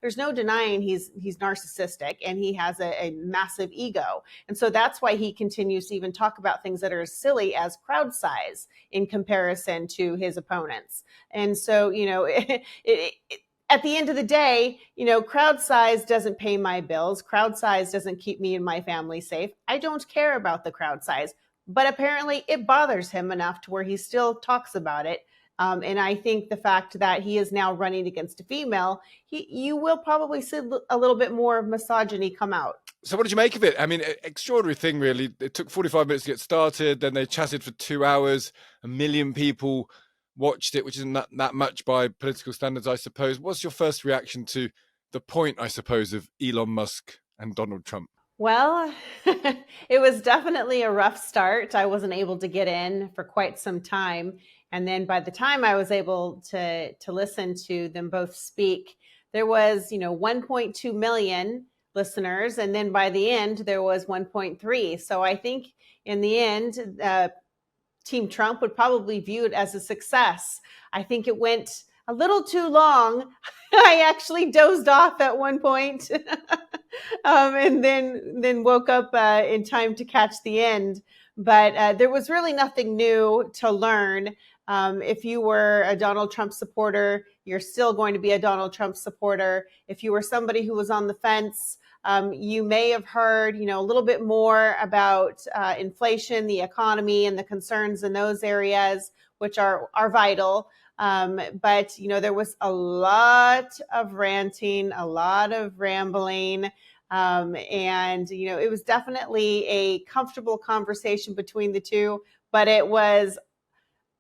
there's no denying he's narcissistic and he has a massive ego. And so that's why he continues to even talk about things that are as silly as crowd size in comparison to his opponents. And so, at the end of the day, crowd size doesn't pay my bills. Crowd size doesn't keep me and my family safe. I don't care about the crowd size, but apparently it bothers him enough to where he still talks about it. And I think the fact that he is now running against a female, you will probably see a little bit more misogyny come out. So what did you make of it? I mean, extraordinary thing, really. It took 45 minutes to get started. Then they chatted for 2 hours. 1 million people watched it, which isn't that much by political standards, I suppose. What's your first reaction to the point, I suppose, of Elon Musk and Donald Trump? Well, it was definitely a rough start. I wasn't able to get in for quite some time. And then by the time I was able to listen to them both speak, there was, 1.2 million listeners. And then by the end, there was 1.3. So I think in the end, Team Trump would probably view it as a success. I think it went a little too long. I actually dozed off at one point, and then woke up in time to catch the end. But there was really nothing new to learn. If you were a Donald Trump supporter, you're still going to be a Donald Trump supporter. If you were somebody who was on the fence, you may have heard, a little bit more about inflation, the economy, and the concerns in those areas, which are vital. But, there was a lot of ranting, a lot of rambling. And, it was definitely a comfortable conversation between the two, but it was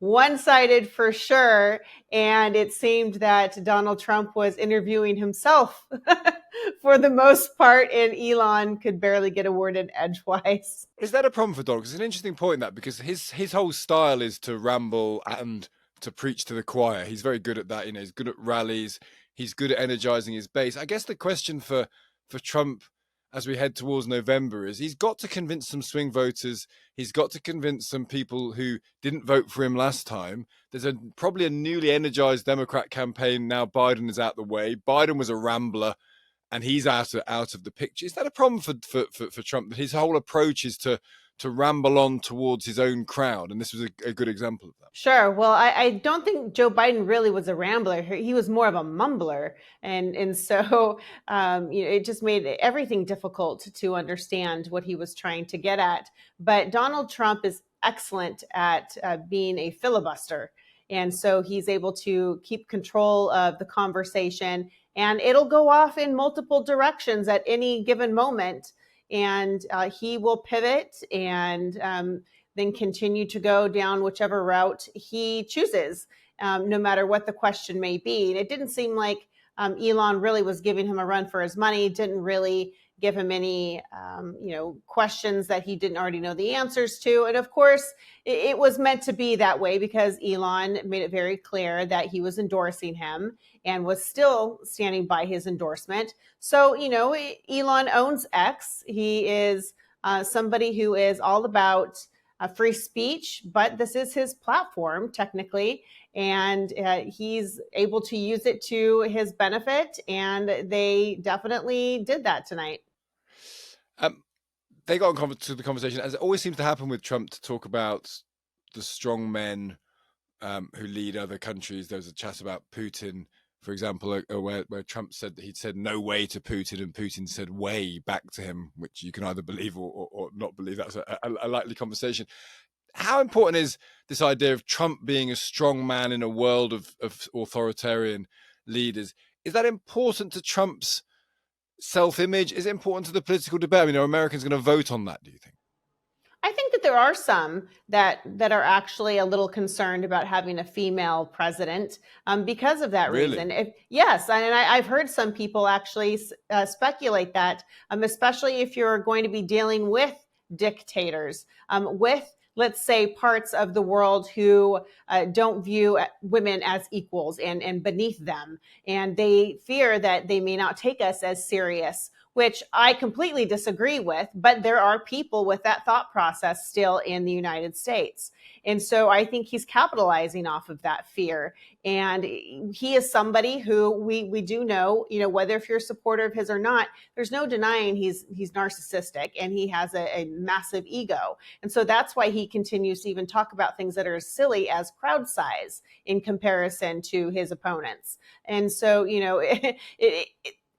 one-sided for sure. And it seemed that Donald Trump was interviewing himself for the most part, and Elon could barely get a word in edgewise. Is that a problem for Donald? It's an interesting point, that, because his whole style is to ramble and to preach to the choir. He's very good at that. He's good at rallies. He's good at energizing his base. I guess the question for Trump as we head towards November is he's got to convince some swing voters. He's got to convince some people who didn't vote for him last time. There's probably a newly energized Democrat campaign now. Biden is out the way. Biden was a rambler, and he's out of the picture. Is that a problem for Trump, that his whole approach is to ramble on towards his own crowd? And this was a good example of that. Sure. Well, I don't think Joe Biden really was a rambler. He was more of a mumbler. And so, it just made everything difficult to understand what he was trying to get at. But Donald Trump is excellent at being a filibuster. And so he's able to keep control of the conversation, and it'll go off in multiple directions at any given moment. And he will pivot and then continue to go down whichever route he chooses, no matter what the question may be. And it didn't seem like Elon really was giving him a run for his money, didn't really give him any, questions that he didn't already know the answers to. And of course, it was meant to be that way because Elon made it very clear that he was endorsing him and was still standing by his endorsement. So, Elon owns X. He is somebody who is all about free speech, but this is his platform technically, and he's able to use it to his benefit, and they definitely did that tonight. They got to the conversation, as it always seems to happen with Trump, to talk about the strong men who lead other countries. There was a chat about Putin, for example, where Trump said that he'd said no way to Putin, and Putin said way back to him, which you can either believe or not believe. That's a likely conversation. How important is this idea of Trump being a strong man in a world of authoritarian leaders? Is that important to Trump's self-image? Is it important to the political debate? I mean, are Americans going to vote on that, do you think? I think that there are some that are actually a little concerned about having a female president because of that Really? reason. Yes, and I've heard some people actually speculate that, especially if you're going to be dealing with dictators, with, let's say, parts of the world who don't view women as equals and beneath them, and they fear that they may not take us as serious, which I completely disagree with, but there are people with that thought process still in the United States. And so I think he's capitalizing off of that fear. And he is somebody who we do know, whether if you're a supporter of his or not, there's no denying he's narcissistic and he has a massive ego. And so that's why he continues to even talk about things that are as silly as crowd size in comparison to his opponents. And so,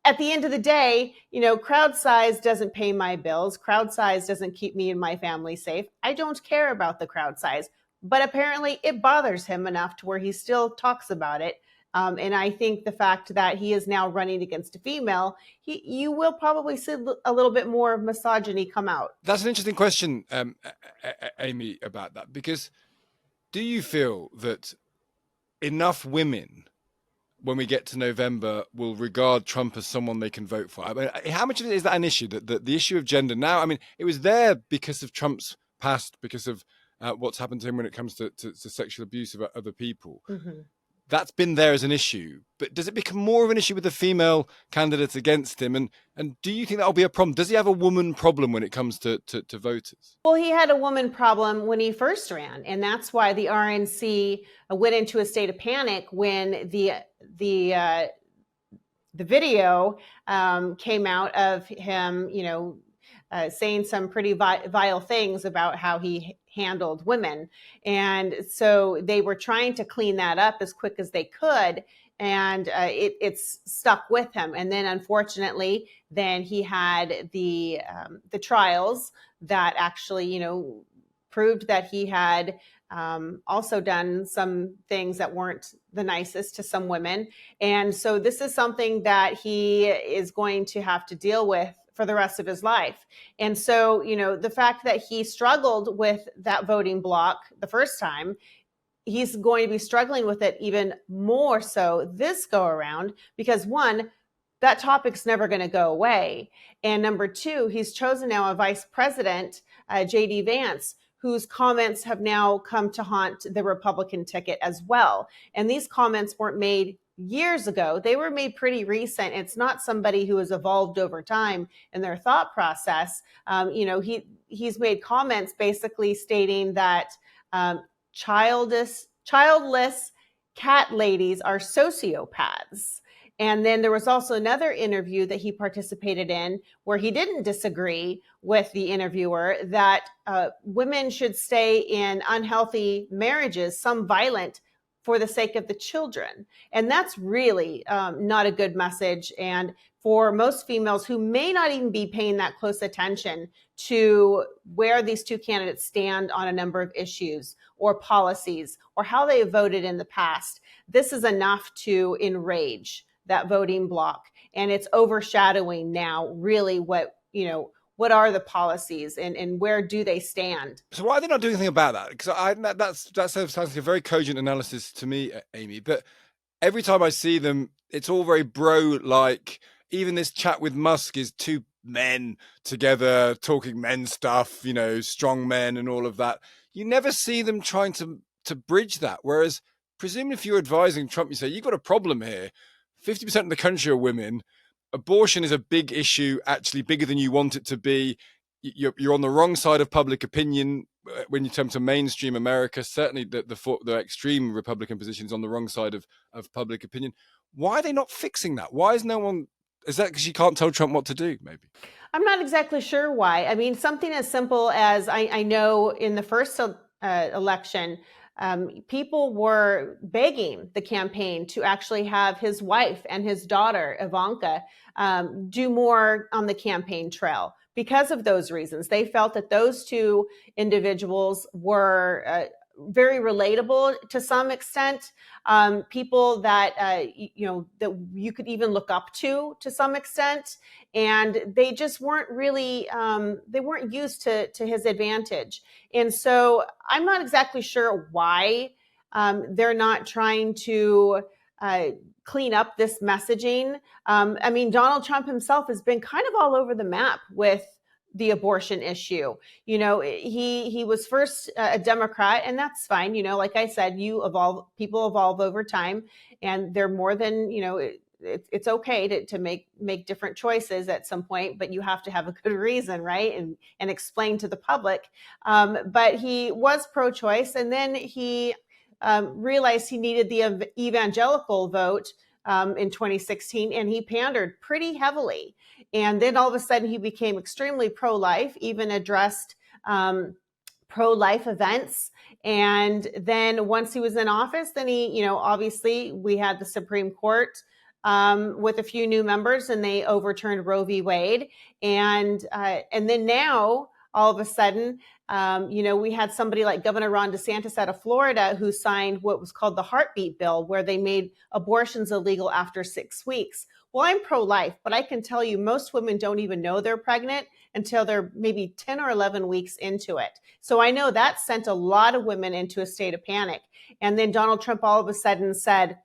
at the end of the day, crowd size doesn't pay my bills. Crowd size doesn't keep me and my family safe. I don't care about the crowd size, but apparently it bothers him enough to where he still talks about it. And I think the fact that he is now running against a female, you will probably see a little bit more of misogyny come out. That's an interesting question, Amy, about that, because do you feel that enough women, when we get to November, will regard Trump as someone they can vote for? I mean, how much of it is that an issue, that the issue of gender now? I mean, it was there because of Trump's past, because of what's happened to him when it comes to sexual abuse of other people. Mm-hmm. That's been there as an issue, but does it become more of an issue with the female candidates against him? And do you think that'll be a problem? Does he have a woman problem when it comes to voters? Well, he had a woman problem when he first ran, and that's why the RNC went into a state of panic when the video came out of him, saying some pretty vile things about how he handled women. And so they were trying to clean that up as quick as they could. And it's stuck with him. And then unfortunately, then he had the trials that actually, proved that he had also done some things that weren't the nicest to some women. And so this is something that he is going to have to deal with for the rest of his life. And so, the fact that he struggled with that voting block the first time, he's going to be struggling with it even more so this go around, because one, that topic's never going to go away. And number two, he's chosen now a vice president, J.D. Vance, whose comments have now come to haunt the Republican ticket as well. And these comments weren't made years ago. They were made pretty recent. It's not somebody who has evolved over time in their thought process. He's made comments basically stating that childless cat ladies are sociopaths. And then there was also another interview that he participated in where he didn't disagree with the interviewer that women should stay in unhealthy marriages, some violent, for the sake of the children. And that's really not a good message. And for most females who may not even be paying that close attention to where these two candidates stand on a number of issues or policies or how they voted in the past, this is enough to enrage that voting block. And it's overshadowing now really what are the policies and where do they stand? So why are they not doing anything about that? Because that sounds like a very cogent analysis to me, Amy. But every time I see them, it's all very bro-like. Even this chat with Musk is two men together talking men stuff, strong men and all of that. You never see them trying to bridge that. Whereas presumably if you're advising Trump, you say, you've got a problem here. 50% of the country are women. Abortion is a big issue, actually bigger than you want it to be. You're on the wrong side of public opinion when you come to mainstream America. Certainly the extreme Republican position is on the wrong side of public opinion. Why are they not fixing that? Why is no one... Is that because you can't tell Trump what to do, maybe? I'm not exactly sure why. I mean, something as simple as I know in the first election, people were begging the campaign to actually have his wife and his daughter, Ivanka, do more on the campaign trail because of those reasons. They felt that those two individuals were very relatable to some extent, people that, that you could even look up to some extent. And they just weren't really, they weren't used to his advantage. And so I'm not exactly sure why they're not trying to clean up this messaging. I mean, Donald Trump himself has been kind of all over the map with the abortion issue. He was first a Democrat, and that's fine. Like I said, people evolve over time, and they're more than, it's okay to make different choices at some point, but you have to have a good reason, right? And explain to the public. But he was pro-choice, and then he realized he needed the evangelical vote in 2016, and he pandered pretty heavily. And then all of a sudden he became extremely pro-life, even addressed pro-life events. And then once he was in office, then he, obviously we had the Supreme Court with a few new members, and they overturned Roe v. Wade. And then now all of a sudden, we had somebody like Governor Ron DeSantis out of Florida who signed what was called the heartbeat bill, where they made abortions illegal after 6 weeks. Well, I'm pro-life, but I can tell you most women don't even know they're pregnant until they're maybe 10 or 11 weeks into it. So I know that sent a lot of women into a state of panic. And then Donald Trump all of a sudden said,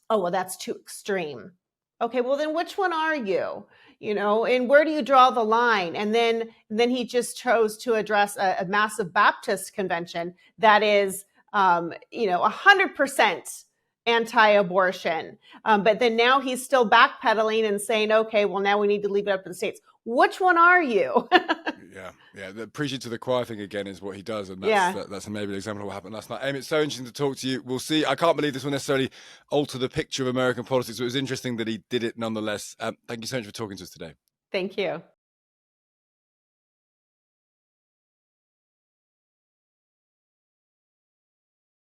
oh, well, that's too extreme. Okay, well, then which one are you? And where do you draw the line? And then he just chose to address a massive Baptist convention that is, 100% anti-abortion. But then now he's still backpedaling and saying, okay, well, now we need to leave it up to the states. Which one are you? Yeah. The preaching to the choir thing again is what he does, and that's a maybe an example of what happened last night. Amy, it's so interesting to talk to you. We'll see. I can't believe this will necessarily alter the picture of American politics, but it was interesting that he did it nonetheless. Thank you so much for talking to us today. Thank you.